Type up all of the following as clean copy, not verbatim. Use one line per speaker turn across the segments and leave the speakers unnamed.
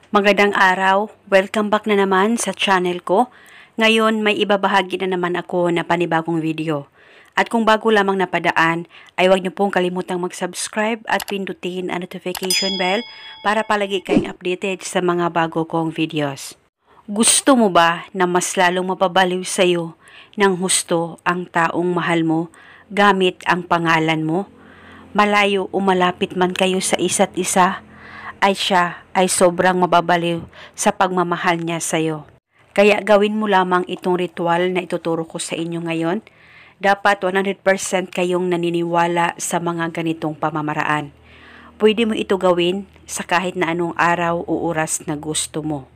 Magandang araw, welcome back na naman sa channel ko. Ngayon may ibabahagi na naman ako na panibagong video. At kung bago lamang napadaan, ay huwag niyo pong kalimutang mag-subscribe at pindutin ang notification bell para palagi kayong updated sa mga bago kong videos. Gusto mo ba na mas lalong mapabaliw sa iyo ng husto ang taong mahal mo gamit ang pangalan mo? Malayo o malapit man kayo sa isa't isa, ay siya ay sobrang mababaliw sa pagmamahal niya sa iyo. Kaya gawin mo lamang itong ritual na ituturo ko sa inyo ngayon. Dapat 100% kayong naniniwala sa mga ganitong pamamaraan. Pwede mo ito gawin sa kahit na anong araw o oras na gusto mo.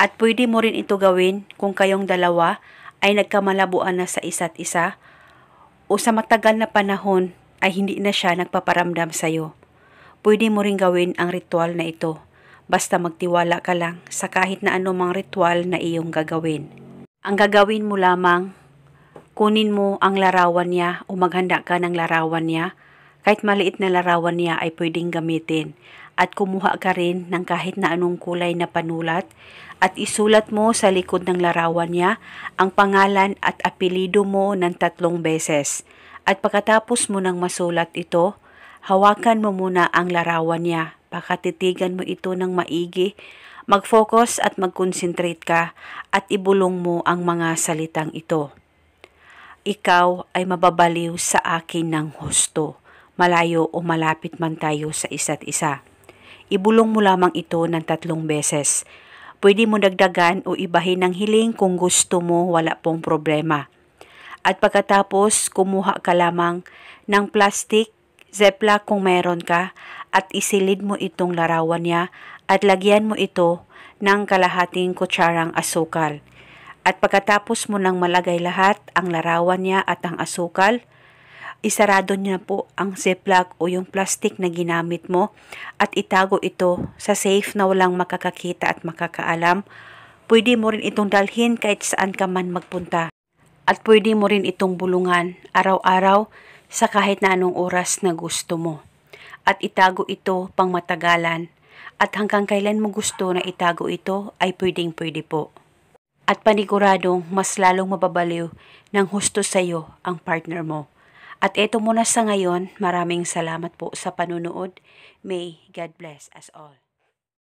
At pwede mo rin ito gawin kung kayong dalawa ay nagkamalabuan na sa isa't isa o sa matagal na panahon ay hindi na siya nagpaparamdam sa iyo. Pwede mo rin gawin ang ritual na ito. Basta magtiwala ka lang sa kahit na anumang ritual na iyong gagawin. Ang gagawin mo lamang, kunin mo ang larawan niya o maghanda ka ng larawan niya. Kahit maliit na larawan niya ay pwedeng gamitin. At kumuha ka rin ng kahit na anong kulay na panulat at isulat mo sa likod ng larawan niya ang pangalan at apelido mo ng 3 beses. At pagkatapos mo nang masulat ito, hawakan mo muna ang larawan niya, pakatitigan mo ito ng maigi, mag-focus at mag-concentrate ka at ibulong mo ang mga salitang ito. Ikaw ay mababaliw sa akin ng husto, malayo o malapit man tayo sa isa't isa. Ibulong mo lamang ito ng 3 beses. Pwede mo dagdagan o ibahin ng hiling kung gusto mo, wala pong problema. At pagkatapos, kumuha ka lamang ng plastic, Ziploc kung meron ka, at isilid mo itong larawan niya at lagyan mo ito ng kalahating kutsarang asukal. At pagkatapos mo nang malagay lahat, ang larawan niya at ang asukal, isarado niya po ang Ziploc o yung plastic na ginamit mo at itago ito sa safe na walang makakakita at makakaalam. Pwede mo rin itong dalhin kahit saan ka man magpunta. At pwede mo rin itong bulungan araw-araw sa kahit na anong oras na gusto mo. At itago ito pang matagalan. At hanggang kailan mo gusto na itago ito ay pwedeng-pwede po. At paniguradong mas lalong mababaliw ng husto sa iyo ang partner mo. At eto muna sa ngayon, maraming salamat po sa panunood. May God bless us all.